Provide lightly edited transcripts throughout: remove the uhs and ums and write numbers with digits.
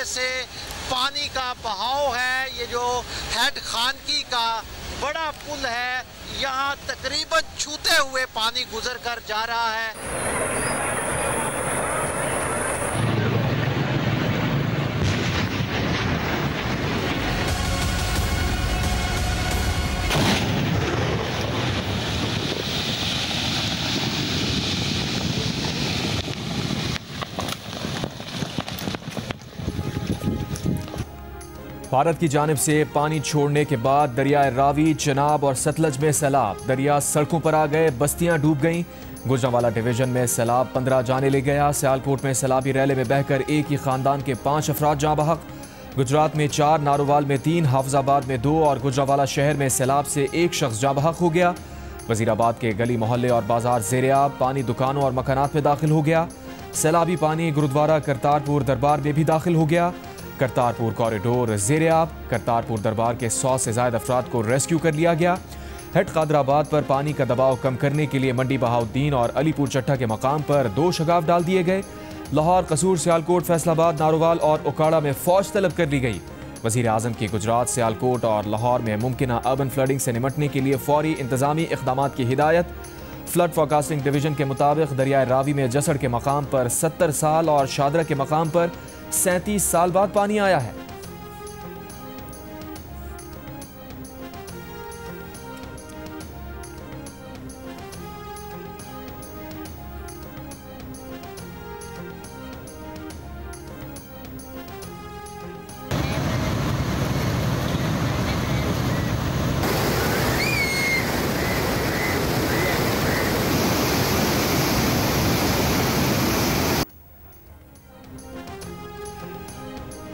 नीचे से पानी का बहाव है। ये जो हेड खानकी का बड़ा पुल है, यहाँ तकरीबन छूते हुए पानी गुजर कर जा रहा है। भारत की जानिब से पानी छोड़ने के बाद दरियाए रावी, चनाब और सतलज में सैलाब। दरिया सड़कों पर आ गए, बस्तियां डूब गईं। गुजरांवाला डिवीजन में सैलाब 15 जाने ले गया। सियालकोट में सैलाबी रैले में बहकर एक ही खानदान के 5 अफराद जाँ बहक। गुजरात में 4, नारोवाल में 3, हाफिजाबाद में 2 और गुजरांवाला शहर में सैलाब से एक शख्स जाँ बहक हो गया। वजीराबाद के गली मोहल्ले और बाजार ज़ेर-ए-आब, पानी दुकानों और मकानात में दाखिल हो गया। सैलाबी पानी गुरुद्वारा करतारपुर दरबार में भी दाखिल हो गया। करतारपुर कॉरिडोर, ज़ेर-ए-आब, करतारपुर दरबार के 100 से ज़ायद अफराद को रेस्क्यू कर लिया गया। हेड कादराबाद पर पानी का दबाव कम करने के लिए मंडी बहाउद्दीन और अलीपुर चट्टा के मकाम पर 2 शगाफ डाल दिए गए। लाहौर, कसूर, सियालकोट, फैसलाबाद, नारोवाल और उकाड़ा में फौज तलब कर ली गई। वज़ीर आज़म की गुजरात, सियालकोट और लाहौर में मुमकिन अर्बन फ्लडिंग से निमटने के लिए फौरी इंतजामी इक़दामात की हिदायत। फ्लड फोरकास्टिंग डिवीजन के मुताबिक दरियाए रावी में जसड़ के मकाम पर 70 साल और शादरा के मकाम पर 37 साल बाद पानी आया है।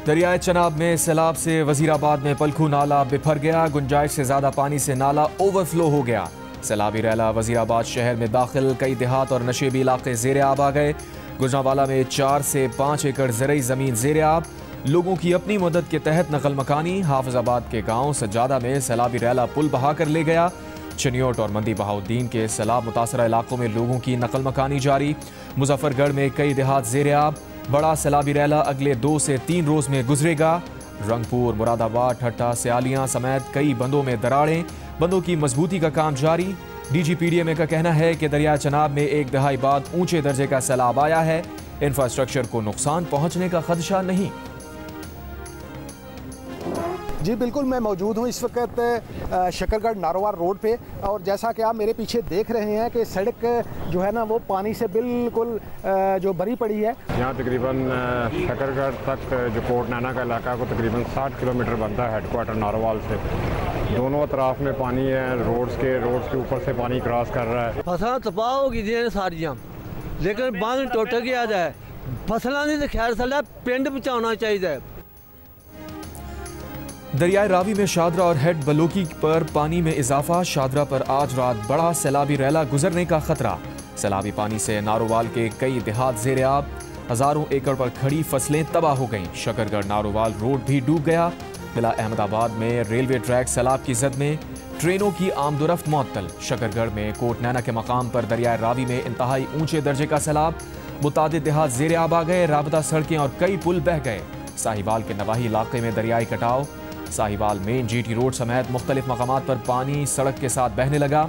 दरियाए चनाब में सैलाब से वजीराबाद में पलखू नाला बिफर गया। गुंजाइश से ज्यादा पानी से नाला ओवरफ्लो हो गया। सैलाबी रैला वजीराबाद शहर में दाखिल, कई देहात और नशेबी इलाके ज़ेर-ए-आब आ गए। गुजरांवाला में 4 से 5 एकड़ ज़रई ज़मीन ज़ेर-ए-आब, लोगों की अपनी मदद के तहत नकल मकानी। हाफिजाबाद के गाँव सज्जादा में सैलाबी रैला पुल बहा कर ले गया। चनियोट और मंदी बहाउद्दीन के सैलाब मुतासरा इलाकों में लोगों की नकल मकानी जारी। मुजफ्फरगढ़ में कई देहात ज़ेर-ए-आब, बड़ा सैलाबी रैला अगले 2 से 3 रोज में गुजरेगा। रंगपुर, मुरादाबाद, ठट्टा, सियालियां समेत कई बंदों में दरारें, बंदों की मजबूती का काम जारी। DGPDMA का कहना है कि दरिया चनाब में 1 दहाई बाद ऊंचे दर्जे का सैलाब आया है। इंफ्रास्ट्रक्चर को नुकसान पहुंचने का खदशा नहीं। जी बिल्कुल, मैं मौजूद हूँ इस वक्त शकरगढ़ नारोवाल रोड पे, और जैसा कि आप मेरे पीछे देख रहे हैं कि सड़क जो है ना वो पानी से बिल्कुल जो भरी पड़ी है। यहाँ तकरीबन शकरगढ़ तक जो कोट नैना का इलाका को तकरीबन 60 किलोमीटर बनता है हेडक्वार्टर नारोवाल से। दोनों अतराफ में पानी है, रोड्स के ऊपर से पानी क्रॉस कर रहा है। फसल तबाह हो गई सारियाँ, लेकिन बांध टुट गया जाए, फसलों की खैर सला पिंड बचाना चाहिए। दरियाए रावी में शादरा और हेड बलोकी पर पानी में इजाफा। शादरा पर आज रात बड़ा सैलाबी रैला गुजरने का खतरा। सैलाबी पानी से नारोवाल के कई देहात ज़ेर-ए-आब, हजारों एकड़ पर खड़ी फसलें तबाह हो गईं। शकरगढ़ नारोवाल रोड भी डूब गया। जिला अहमदाबाद में रेलवे ट्रैक सैलाब की जद में, ट्रेनों की आमदोरफ्त मुअत्तल। शकरगढ़ में कोट नैना के मकाम पर दरियाए रावी में इंतहाई ऊंचे दर्जे का सैलाब। मुतादिद देहात ज़ेर-ए-आब आ गए, राबता सड़कें और कई पुल बह गए। साहिवाल के नवाही इलाके में दरियाई कटाव। साहिवाल मेन GT रोड समेत मुख्तलिफ मकामात पर पानी सड़क के साथ बहने लगा।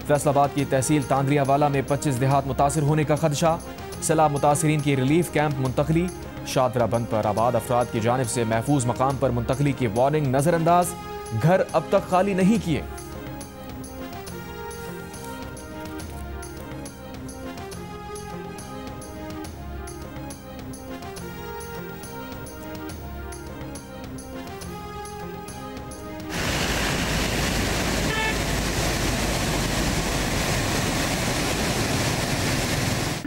फैसलाबाद की तहसील तांद्रियावाला में 25 देहात मुतासिर होने का खदशा। सैलाब मुतासिरीन की रिलीफ कैंप मुंतकली। शादरा बंद पर आबाद अफराद की जानिब से महफूज मकाम पर मुंतकली की वार्निंग नजरअंदाज। घर अब तक खाली नहीं किए।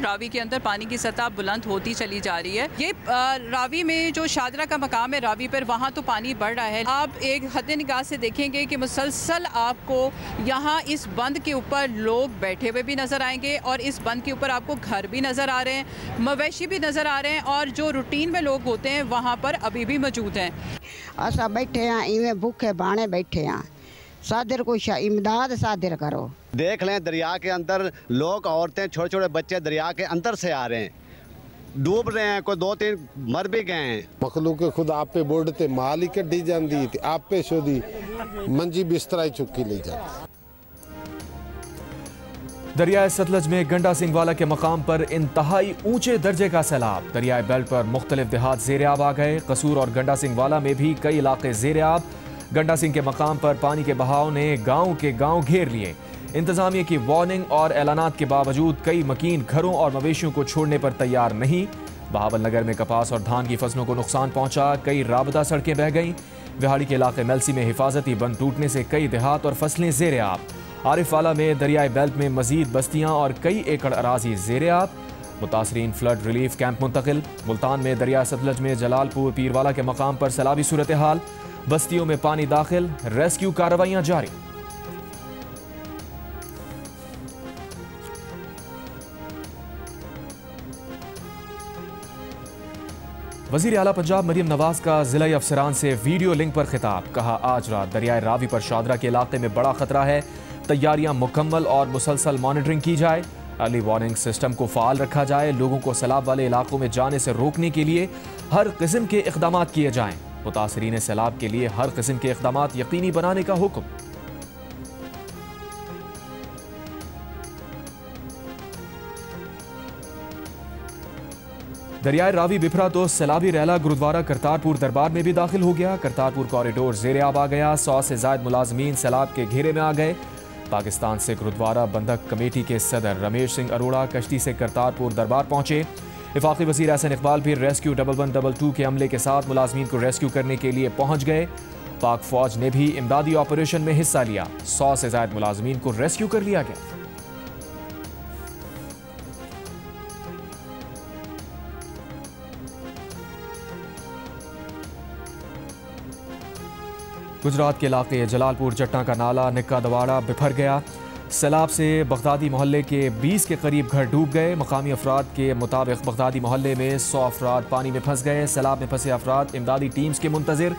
रावी के अंदर पानी की सतह बुलंद होती चली जा रही है। ये रावी में जो शादरा का मकाम है रावी पर, वहाँ तो पानी बढ़ रहा है। आप एक हद निगाह से देखेंगे कि मुसलसल आपको यहाँ इस बंद के ऊपर लोग बैठे हुए भी नज़र आएंगे और इस बंद के ऊपर आपको घर भी नज़र आ रहे हैं, मवेशी भी नज़र आ रहे हैं, और जो रूटीन में लोग होते हैं वहाँ पर अभी भी मौजूद हैं। असा बैठे हैं इवें भूखे बाणे बैठे हैं, सादिर को इमदाद सादिर करो। देख लें दरिया के अंदर लोग, औरतें, छोटे छोटे बच्चे दरिया के अंदर से आ रहे हैं। डूब रहे हैं, कोई 2-3 मर भी गए हैं। मखलूक खुद आप पे बोर्ड ते माल ही कड्डी जाती थी, आप पे शोदी मंजी बिस्तरा ही चुकी ले जाती। दरियाए सतलज में गंडा सिंह वाला के मकाम पर इंतहाई ऊंचे दर्जे का सैलाब। दरियाए बेल्ट पर मुख्तलिफ देहात ज़ेर-ए-आब आ गए। कसूर और गंडा सिंह वाला में भी कई इलाके ज़ेर-ए-आब। गंडा सिंह के मकाम पर पानी के बहाव ने गाँव के गाँव घेर लिए। इंतजामिया की वार्निंग और ऐलानात के बावजूद कई मकीन घरों और मवेशियों को छोड़ने पर तैयार नहीं। बहावल नगर में कपास और धान की फसलों को नुकसान पहुंचा। कई राबता सड़कें बह गईं। विहाड़ी के इलाके मेलसी में हिफाजती बंद टूटने से कई देहात और फसलें ज़ेर-ए-आब। आरिफवाला में दरियाई बेल्ट में मजीद बस्तियां और कई एकड़ अराजी ज़ेर-ए-आब। मुतासरीन फ्लड रिलीफ कैंप मुंतकिल। मुल्तान में दरिया सतलज में जलालपुर पीरवाला के मकाम पर सैलाबी सूरत हाल। बस्तियों में पानी दाखिल, रेस्क्यू कार्रवाइयां जारी। वज़ीर आला पंजाब मरियम नवाज का ज़िला अफसरान से वीडियो लिंक पर खिताब। कहा, आज रात दरियाए रावी पर शादरा के इलाके में बड़ा खतरा है। तैयारियां मुकम्मल और मुसलसल मॉनिटरिंग की जाए। अर्ली वार्निंग सिस्टम को फ़ाल रखा जाए। लोगों को सैलाब वाले इलाकों में जाने से रोकने के लिए हर किस्म के इक़दामात किए जाएं। मुतासरीन सैलाब के लिए हर किस्म के इक़दामात यकीनी बनाने का हुक्म। दरियाए रावी बिफरा तो सैलाबी रैला गुरुद्वारा करतारपुर दरबार में भी दाखिल हो गया। करतारपुर कॉरिडोर ज़ेर-ए-आब आ गया। 100 से ज़ायद मुलाजमीन सैलाब के घेरे में आ गए। पाकिस्तान से गुरुद्वारा बंधक कमेटी के सदर रमेश सिंह अरोड़ा कश्ती से करतारपुर दरबार पहुंचे। वफाकी वज़ीर एहसन इकबाल भी रेस्क्यू 1122 के अमले के साथ मुलाजमीन को रेस्क्यू करने के लिए पहुंच गए। पाक फौज ने भी इमदादी ऑपरेशन में हिस्सा लिया। 100 से ज़ायद मुलाजमीन को रेस्क्यू कर लिया गया। गुजरात के इलाके जलालपुर जट्टा का नाला निक्का दवाड़ा बिफर गया। सैलाब से बगदादी मोहल्ले के 20 के करीब घर डूब गए। मकामी अफराद के मुताबिक बगदादी मोहल्ले में 100 अफराद पानी में फंस गए। सैलाब में फंसे अफराद इमदादी टीम्स के मुंतजिर।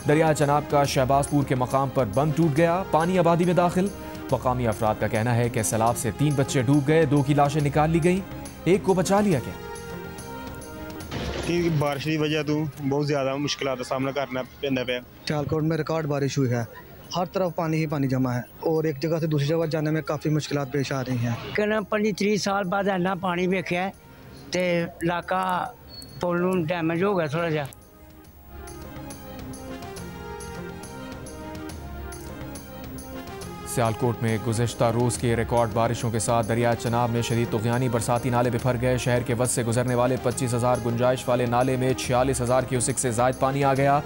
दरिया चनाब का शहबाजपुर के मकाम पर बंद टूट गया। पानी आबादी में दाखिल। मकामी अफराद का कहना है कि सैलाब से 3 बच्चे डूब गए। 2 की लाशें निकाल ली गई, 1 को बचा लिया गया। बारिश की वजह तो बहुत ज़्यादा मुश्किलों का सामना करना पैंदा पे। सियालकोट में रिकॉर्ड बारिश हुई है। हर तरफ पानी ही पानी जमा है और एक जगह से दूसरी जगह जाने में काफ़ी मुश्किलात पेश आ रही हैं। कहना 25-30 साल बाद इन्ना पानी वेख्या ते इलाका पुल डैमेज हो गया थोड़ा जा। सियालकोट में गुज़िश्ता रोज़ के रिकॉर्ड बारिशों के साथ दरिया चनाब में शदीद तुग़यानी बरसाती नाले बिफर गए। शहर के वस्त से गुजरने वाले 25,000 गुंजाइश वाले नाले में 46,000 क्यूसिक से ज़ायद पानी आ गया।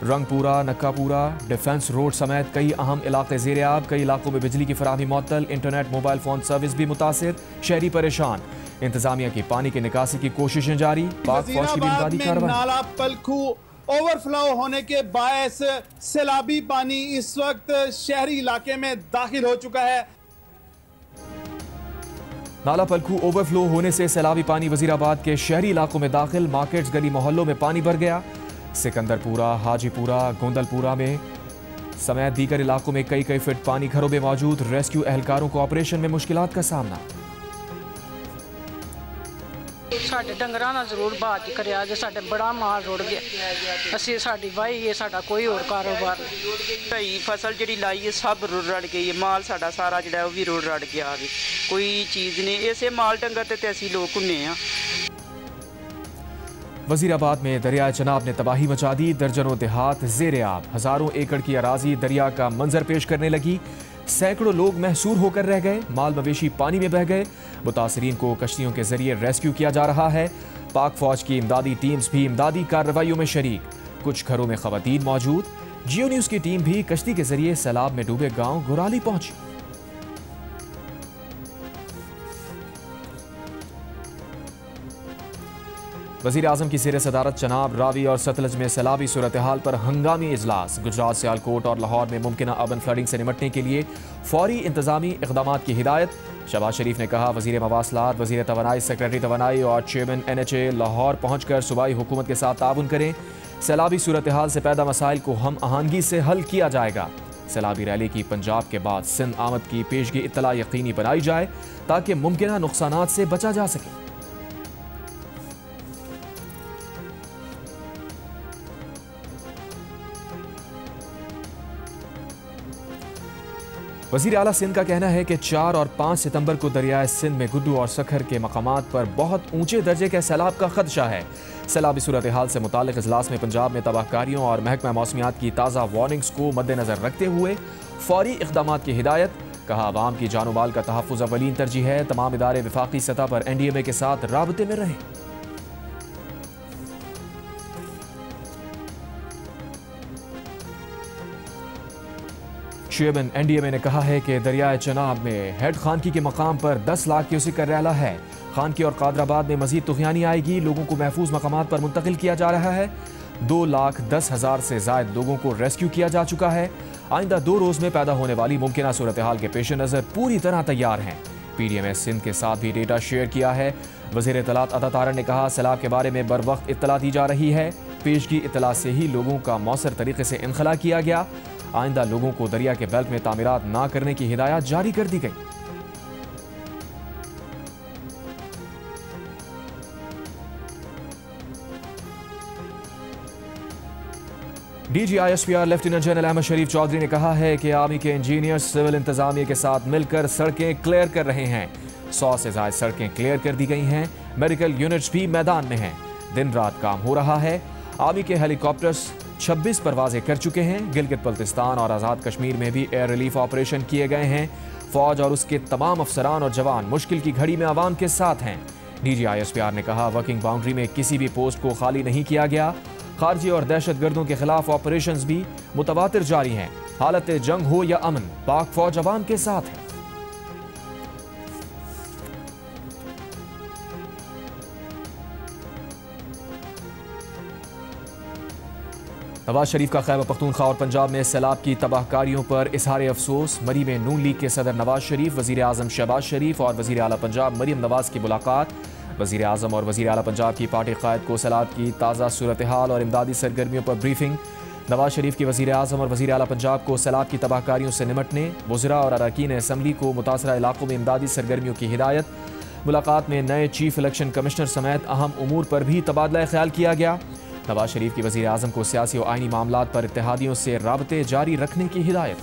रंगपुरा, नक्कापुरा, डिफेंस रोड समेत कई अहम इलाके ज़ेर-ए-आब। कई इलाकों में बिजली की फराहमी मुअत्तल। इंटरनेट मोबाइल फ़ोन सर्विस भी मुतासिर। शहरी परेशान। इंतजामिया की पानी की निकासी की कोशिशें जारी। पाक फौज की भी इमदादी कार्रवाई। नाला पलखू ओवरफ्लो होने के बायस सैलाबी पानी इस वक्त शहरी इलाके में दाखिल हो चुका है। नाला पलखू ओवरफ्लो होने से सैलाबी पानी वजीराबाद के शहरी इलाकों में दाखिल। मार्केट्स, गली मोहल्लों में पानी भर गया। सिकंदरपुरा, हाजीपुरा, गोंदलपुरा में समेत दीगर इलाकों में कई फीट पानी घरों में मौजूद। रेस्क्यू एहलकारों को ऑपरेशन में मुश्किलात का सामना। साडे डंगरां दा जरूर बात करिया जे साडे बड़ा माल रुड़ गया। असीं साडी वाही है, साडा कोई और कारोबार भाई फसल जिहड़ी लाई है सब रुड़ रड़ गई है। माल साडा सारा जिहड़ा वो भी रुड़ रड़ गया। कोई चीज़ नहीं, इसे माल डंगर ते असीं लोग हुन्ने आ। वजीराबाद में दरिया चनाब ने तबाही मचा दी। दर्जनों देहात ज़ेर-ए-आब। हज़ारों एकड़ की अराजी दरिया का मंजर पेश करने लगी। सैकड़ों लोग महसूर होकर रह गए। माल मवेशी पानी में बह गए। मुतासरीन को कश्तियों के जरिए रेस्क्यू किया जा रहा है। पाक फौज की इमदादी टीम्स भी इमदादी कार्रवाइयों में शरीक। कुछ घरों में खवातीन मौजूद। जियो न्यूज़ की टीम भी कश्ती के जरिए सैलाब में डूबे गांव गुराली पहुंची। वज़ीर आज़म की ज़ेर सदारत चनाब, रावी और सतलज में सैलाबी सूरत हाल पर हंगामी इजलास। गुजरात, सियालकोट और लाहौर में मुमकिन अर्बन फ्लडिंग से निपटने के लिए फौरी इंतजामी इक़दामात की हिदायत। शहबाज शरीफ ने कहा, वज़ीर मवासलात, वज़ीर तवानाई, सेक्रेटरी तवानाई और चेयरमैन NHA लाहौर पहुँच कर सूबाई हुकूमत के साथ ताउन करें। सैलाबी सूरत हाल से पैदा मसाइल को हम आहंगी से हल किया जाएगा। सैलाबी रैली की पंजाब के बाद सिंध आमद की पेशगी इत्तला यकीनी बनाई जाए ताकि मुमकिन नुकसानात से बचा जा सके। वज़ीर आला सिंध का कहना है कि 4 और 5 सितंबर को दरियाए सिंध में गुड्डू और सखर के मकामात पर बहुत ऊंचे दर्जे के सैलाब का खदशा है। सैलाबी सूरत हाल से मुतालिक इजलास में पंजाब में तबाहकारियों और महकमा मौसमियात की ताज़ा वार्निंग्स को मद्देनजर रखते हुए फौरी इक़दाम की हिदायत। कहा, आवाम की जानो माल का तहफ़्फ़ुज़ अव्वलीन तरजीह है। तमाम इदारे वफाकी सतह पर NDMA के साथ राबते में रहें। चेयरमैन NDMA ने कहा है कि दरियाए चनाब में हेड खानकी के मकाम पर 10 लाख क्यूसेक का रैला है। खानकी और कादराबाद में मजीद तुग़यानी आएगी। लोगों को महफूज मकामात पर मुंतकिल किया जा रहा है। 2,10,000 से ज़ायद लोगों को रेस्क्यू किया जा चुका है। आइंदा 2 रोज़ में पैदा होने वाली मुमकिना सूरत हाल के पेश नज़र पूरी तरह तैयार हैं। PDMS सिंध के साथ भी डेटा शेयर किया है। वज़ीर इत्तलात अता तारड़ ने कहा, सैलाब के बारे में बर वक्त इत्तला दी जा रही है। पेशगी इत्तला से ही लोगों का मौसर तरीके से इनखला किया गया। आइंदा लोगों को दरिया के बेल्ट में तामीरात ना करने की हिदायत जारी कर दी गई। DGISPR लेफ्टिनेंट जनरल अहमद शरीफ चौधरी ने कहा है कि आर्मी के इंजीनियर्स सिविल इंतजामिया के साथ मिलकर सड़कें क्लियर कर रहे हैं। 100 से ज़ायद सड़कें क्लियर कर दी गई हैं। मेडिकल यूनिट्स भी मैदान में हैं। दिन रात काम हो रहा है। आर्मी के हेलीकॉप्टर्स 26 परवाजें कर चुके हैं। गिलगित बल्तिस्तान और आज़ाद कश्मीर में भी एयर रिलीफ ऑपरेशन किए गए हैं। फौज और उसके तमाम अफसरान और जवान मुश्किल की घड़ी में आवाम के साथ हैं। DGISPR ने कहा, वर्किंग बाउंड्री में किसी भी पोस्ट को खाली नहीं किया गया। खारजी और दहशतगर्दों के खिलाफ ऑपरेशंस भी मुतवातिर जारी हैं। हालत जंग हो या अमन, पाक फौज अवाम के साथ है। नवाज शरीफ का खैबर पख्तूनख्वा और पंजाब में सैलाब की तबाहकारियों पर इजहार अफसोस। मरी में नून लीग के सदर नवाज शरीफ, वज़ीर आज़म शहबाज शरीफ और वज़ीर आला पंजाब मरीम नवाज की मुलाकात। वज़ीर आज़म और वज़ीर आला पंजाब की पार्टी क़ायद को सैलाब की ताज़ा सूरत हाल और इमदादी सरगर्मियों पर ब्रीफिंग। नवाज शरीफ की वज़ीर आज़म और वज़ीर आला पंजाब को सैलाब की तबाहकारियों से निमटने, वज़रा और अरकान असम्बली को मुतासरा इलाकों में इमदादी सरगर्मियों की हिदायत। मुलाकात में नए चीफ इलेक्शन कमिश्नर समेत अहम उमूर पर भी तबादला ख्याल किया गया। नवाज शरीफ की वज़ीर आज़म को सियासी और आइनी मामलात पर इत्तेहादियों से राबते जारी रखने की हिदायत।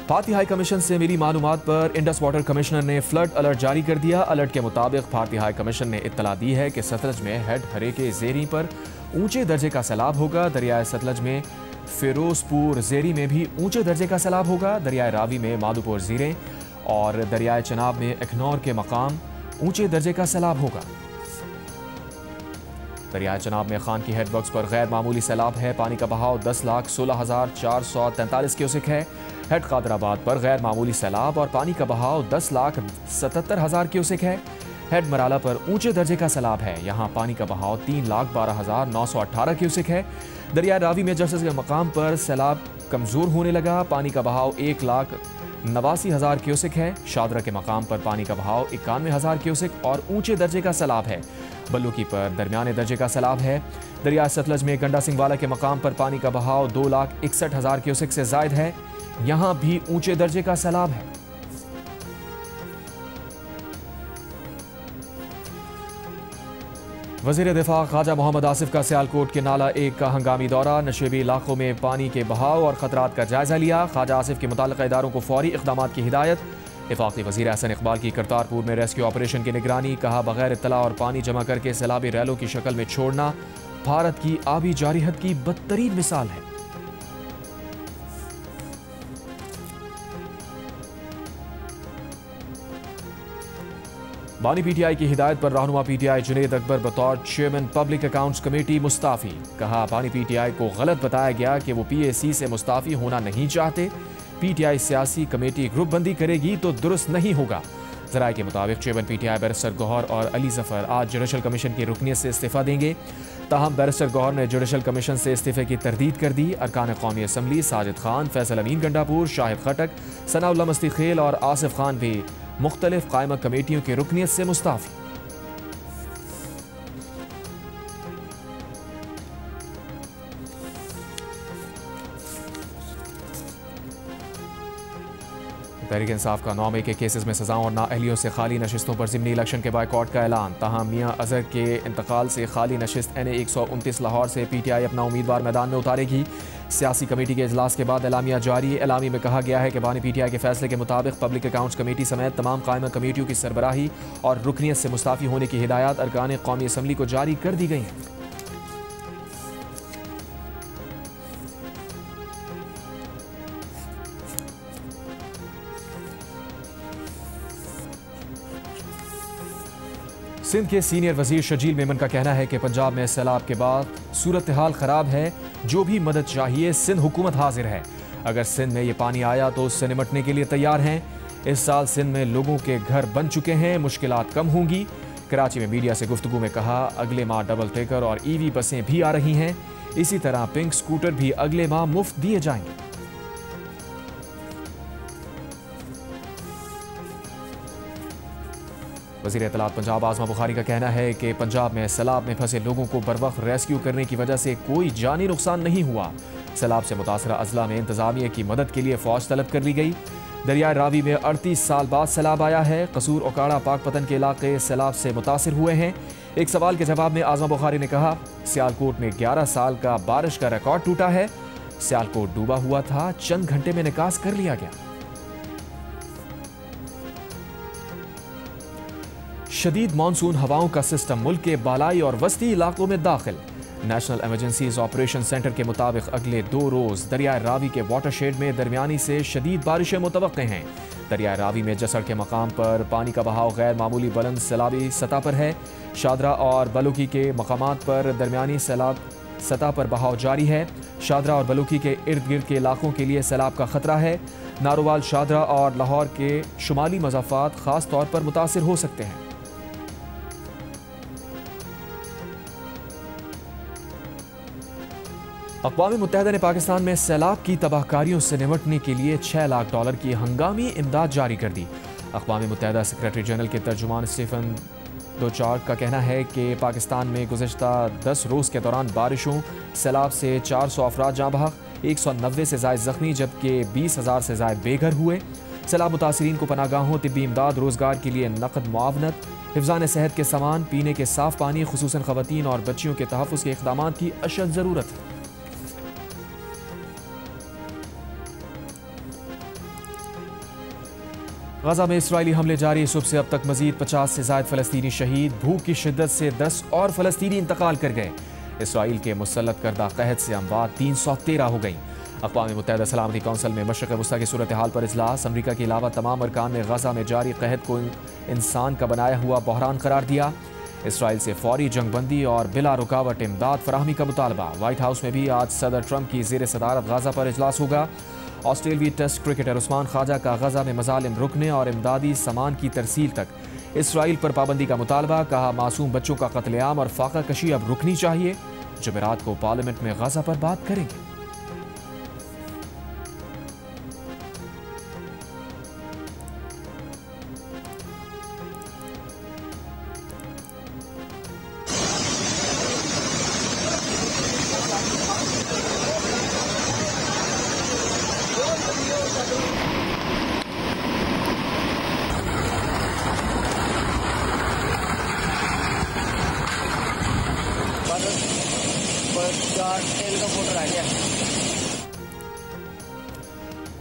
भारतीय हाई कमीशन से मिली मालूमात पर इंडस वाटर कमिश्नर ने फ्लड अलर्ट जारी कर दिया। अलर्ट के मुताबिक भारतीय हाई कमीशन ने इत्तला दी है कि सतलज में हेड हरे के जेरी पर ऊंचे दर्जे का सैलाब होगा। दरियाए सतलज में फिरोजपुर जेरी में भी ऊंचे दर्जे का सैलाब होगा। दरियाए रावी में माधोपुर जीरें और दरियाए चनाब में अखनौर के मकाम ऊंचे दर्जे का सैलाब होगा। दरियाए चनाब में खान की हेडवर्क्स पर गैर मामूली सैलाब है। पानी का बहाव 10,16,443 क्यूसेक है। हेड कादराबाद पर गैर मामूली सैलाब और पानी का बहाव 10,77,000 क्यूसेक है। हेड मराला पर ऊंचे दर्जे का सैलाब है। यहाँ पानी का बहाव 3,12,918 क्यूसेक है। दरिया रावी में जर्सस के मकाम पर सैलाब कमजोर होने लगा। पानी का बहाव 1,89,000 क्यूसेक है। शादरा के मकाम पर पानी का बहाव 91,000 क्यूसेक और ऊंचे दर्जे का सैलाब है। बल्लुकी पर दरमियाने दर्जे का सैलाब है। दरिया सतलज में गंडा सिंह वाला के मकाम पर पानी का बहाव 2,61,000 क्यूसेक से जायद है। यहाँ भी ऊंचे दर्जे का सैलाब है। वज़ीर दिफा ख्वाजा मोहम्मद आसिफ का सियालकोट के नाला 1 का हंगामी दौरा। नशेबी इलाकों में पानी के बहाव और खतरात का जायजा लिया। ख्वाजा आसिफ के मुताल्लिक़ा इदारों को फौरी इक़दाम की हिदायत। वफाकी वज़ीर एहसन इकबाल की करतारपुर में रेस्क्यू ऑपरेशन की निगरानी। कहा, बगैर इत्तला और पानी जमा करके सैलाबी रैलों की शक्ल में छोड़ना भारत की आबी जारिहत की बदतरीन मिसाल है। बानी PTI की हिदायत पर रहनुमा PTI जुनेद अकबर बतौर chairman public accounts committee Mustafi. कहा, बानी PTI को गलत बताया गया कि वो PAC से मुस्ताफ़ी होना नहीं चाहते। PTI सियासी कमेटी ग्रुप बंदी करेगी तो दुरुस्त नहीं होगा। ज़राए के मुताबिक चेयरमैन PTI बैरिस्टर गौहर और अली ज़फ़र आज जुडिशल कमीशन की रुकनियत से इस्तीफ़ा देंगे। ताहम बैरिस्टर गौहर ने जुडिशल कमीशन से इस्तीफ़े की तरदीद कर दी। अरकान कौमी असम्बली साजिद खान, फैसल अमीन गंडापुर, शाहिद खटक, सनाउल्लाह मस्ती खेल और आसिफ खान भी मुख्तलिफ कायमा कमेटियों की रुकनियत से मुस्ताफ़ी। तहरीक इंसाफ का 9 के केसेस में सजाओं और नाअहलियों से खाली नशिस्तों पर ज़िमनी इलेक्शन के बायकॉट का ऐलान। ताहम मियाँ अजहर के इंतकाल से खाली नशिस्त NA 129 लाहौर से PTI अपना उम्मीदवार मैदान में उतारेगी। सियासी कमेटी के इजलास के बाद एलामिया जारी। एलामी में कहा गया है कि बानी PTI के फैसले के मुताबिक पब्लिक अकाउंट्स कमेटी समेत तमाम कायमा कमेटियों की सरबराही और रुकनियत से मुस्ताफ़ी होने की हिदायत अरकान कौमी असम्बली को जारी कर दी गई हैं। सिंध के सीनियर वजीर शजील मेमन का कहना है कि पंजाब में सैलाब के बाद सूरत हाल ख़राब है। जो भी मदद चाहिए सिंध हुकूमत हाजिर है। अगर सिंध में ये पानी आया तो उससे निपटने के लिए तैयार हैं। इस साल सिंध में लोगों के घर बन चुके हैं, मुश्किलात कम होंगी। कराची में मीडिया से गुफ्तगू में कहा, अगले माह डबल टेकर और EV बसें भी आ रही हैं। इसी तरह पिंक स्कूटर भी अगले माह मुफ्त दिए जाएंगे। वज़ीर इत्तलात पंजाब आज़मा बुखारी का कहना है कि पंजाब में सैलाब में फंसे लोगों को बरवक्त रेस्क्यू करने की वजह से कोई जानी नुकसान नहीं हुआ। सैलाब से मुतासरा अजला में इंतजामिया की मदद के लिए फ़ौज तलब कर ली गई। दरियाए रावी में 38 साल बाद सैलाब आया है। कसूर ओकाड़ा पाकपतन के इलाके सैलाब से मुतासिर हुए हैं। एक सवाल के जवाब में आज़मा बुखारी ने कहा, सियालकोट में 11 साल का बारिश का रिकॉर्ड टूटा है। सियालकोट डूबा हुआ था, चंद घंटे में निकास कर लिया गया। शदीद मानसून हवाओं का सिस्टम मुल्क के बालाई और वस्ती इलाकों में दाखिल। नेशनल इमरजेंसीज ऑपरेशन सेंटर के मुताबिक अगले 2 रोज दरियाए रावी के वाटरशेड में दरमियानी से शदीद बारिशें मुतवक्के हैं। दरियाए रावी में जसड़ के मकाम पर पानी का बहाव गैर मामूली बुलंद सैलाबी सतह पर है। शादरा और बलूकी के मकामात पर दरमियानी सैलाब सतह पर बहाव जारी है। शादरा और बलूकी के इर्द गिर्द के इलाकों के लिए सैलाब का खतरा है। नारोवाल, शादरा और लाहौर के शुमाली मज़ाफ़ात खास तौर पर मुतासिर हो सकते हैं। अक़वाम मुत्तहिदा ने पाकिस्तान में सैलाब की तबाहकारियों से निपटने के लिए $6 लाख की हंगामी इमदाद जारी कर दी। अक़वाम मुत्तहिदा सेक्रेटरी जनरल के तर्जुमान स्टीफन डुचार्ट का कहना है कि पाकिस्तान में गुज़श्ता 10 रोज़ के दौरान बारिशों सैलाब से 400 अफराद जाँ बहक, 190 से ज़ायद ज़ख्मी जबकि 20,000 से ज़ायद बेघर हुए। सैलाब मुतासरीन को पनागाहों, तिब्बी इमदाद, रोज़गार के लिए नकद मुआवनत, हिफ़्ज़ान सेहत के सामान, पीने के साफ़ पानी, खुसूसन ख़वातीन और बच्चियों के तहफ़्फ़ुज़ के इक़दाम की अशद ज़रूरत है। गजा में इसराइली हमले जारी। सुबह से अब तक मजीद 50 से ज़ायद फ़लस्तीनी शहीद। भूख की शिद्दत से 10 और फ़लस्तीनी इंतकाल कर गए। इसराइल के मुसल्लत करदा कहत से अमवात 313 हो गई। अक़वाम मुत्तहिदा सलामती कौंसिल में मशरिक़ वस्ता की सूरत हाल पर इजलास। अमरीका के अलावा तमाम अरकान ने गजा में जारी कहत को इंसान का बनाया हुआ बहरान करार दिया। इसराइल से फौरी जंगबंदी और बिला रुकावट इमदाद फराहमी का मुतालबा। व्हाइट हाउस में भी आज सदर ट्रंप की ज़ेर सदारत गजा पर इजलास होगा। ऑस्ट्रेलवी टेस्ट क्रिकेटर उस्मान ख्वाजा का गजा में मजालिम रुकने और इमदादी सामान की तरसील तक इसराइल पर पाबंदी का मुतालबा। कहा, मासूम बच्चों का कत्लेआम और फाका कशी अब रुकनी चाहिए। जुमेरात को पार्लियामेंट में गजा पर बात करेंगे।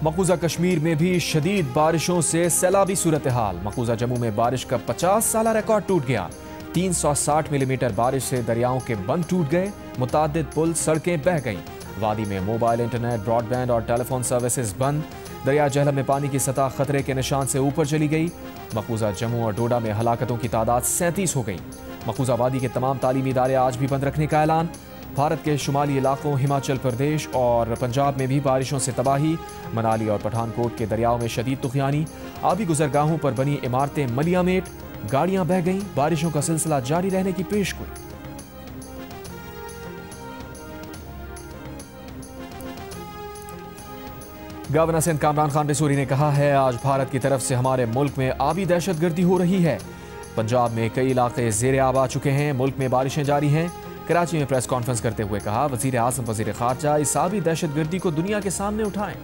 मकबूजा कश्मीर में भी शदीद बारिशों से सैलाबी सूरत हाल। मकबूजा जम्मू में बारिश का 50 साला रिकॉर्ड टूट गया। 360 मिलीमीटर बारिश से दरियाओं के बंद टूट गए। मुतादिद पुल, सड़कें बह गईं। वादी में मोबाइल, इंटरनेट, ब्रॉडबैंड और टेलीफोन सर्विसेज बंद। दरिया जहलम में पानी की सतह खतरे के निशान से ऊपर चली गई। मकबूजा जम्मू और डोडा में हलाकतों की तादाद 37 हो गई। मकबूजा वादी के तमाम तालीमी इदारे आज भी बंद रखने का ऐलान। भारत के शुमाली इलाकों, हिमाचल प्रदेश और पंजाब में भी बारिशों से तबाही। मनाली और पठानकोट के दरियाओं में शदीद तुग़यानी। आबी गुजरगाहों पर बनी इमारतें मलियामेट। गाड़ियां बह गईं। बारिशों का सिलसिला जारी रहने की पेशगोई। गवर्नर सिंध कामरान खान रिसूरी ने कहा है, आज भारत की तरफ से हमारे मुल्क में आबी दहशतगर्दी हो रही है। पंजाब में कई इलाके ज़ेर आब आ चुके हैं। मुल्क में बारिशें जारी हैं। कराची में प्रेस कॉन्फ्रेंस करते हुए कहा, वज़ीर आज़म, वज़ीर ख़ारजा इस आबी दहशतगर्दी को दुनिया के सामने उठाएं।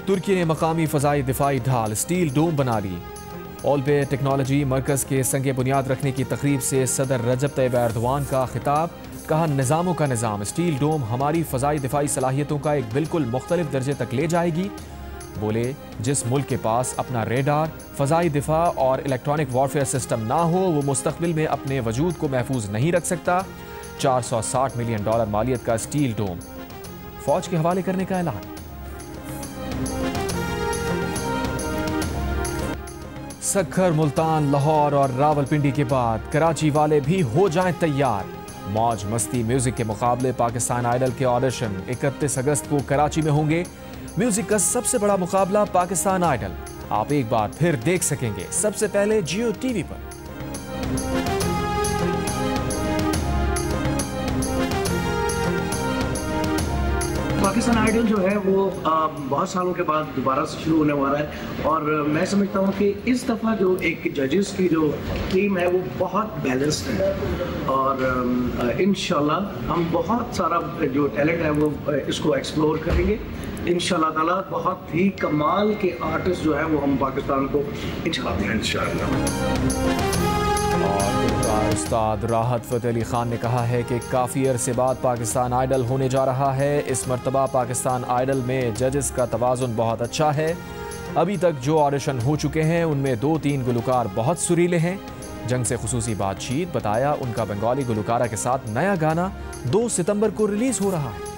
तुर्की ने मकामी फ़ज़ाई दिफाई ढाल स्टील डोम बना ली। ऑलबे टेक्नोलॉजी मरकज़ के संगे बुनियाद रखने की तकरीब से सदर रजब तैयब एर्दोआन का खिताब। कहा, निज़ामों का निज़ाम स्टील डोम हमारी फ़ज़ाई दिफाई सलाहियतों का एक बिल्कुल मुख्तलिफ दर्जे तक ले जाएगी। बोले, जिस मुल्क के पास अपना रेडार, फ़ज़ाई दिफा और इलेक्ट्रॉनिक वॉरफेयर सिस्टम ना हो वो मुस्तक़बिल में अपने वजूद को महफूज नहीं रख सकता। $460 मिलियन मालियत का स्टील डोम फौज के हवाले करने का ऐलान। सक्खर, मुल्तान, लाहौर और रावलपिंडी के बाद कराची वाले भी हो जाएं तैयार। मौज मस्ती म्यूजिक के मुकाबले पाकिस्तान आइडल के ऑडिशन 31 अगस्त को कराची में होंगे। म्यूजिक का सबसे बड़ा मुकाबला पाकिस्तान आइडल आप एक बार फिर देख सकेंगे सबसे पहले जियो टीवी पर। पाकिस्तान आइडल जो है वो बहुत सालों के बाद दोबारा से शुरू होने वाला है और मैं समझता हूँ कि इस दफ़ा जो एक जजेस की जो टीम है वो बहुत बैलेंस्ड है और इंशाल्लाह हम बहुत सारा जो टैलेंट है वो इसको एक्सप्लोर करेंगे। इंशाल्लाह ताला बहुत ही कमाल के आर्टिस्ट जो है वो हम पाकिस्तान को दिखाते हैं इंशाल्लाह। और उस्ताद राहत फ़तेह अली खान ने कहा है कि काफ़ी अरसे बाद पाकिस्तान आइडल होने जा रहा है। इस मरतबा पाकिस्तान आइडल में जजेस का तवाज़ुन बहुत अच्छा है। अभी तक जो ऑडिशन हो चुके हैं उनमें 2-3 गुलकार बहुत सुरीले हैं। जंग से खुसूसी बातचीत बताया, उनका बंगाली गुलकारा के साथ नया गाना 2 सितंबर को रिलीज़ हो रहा है।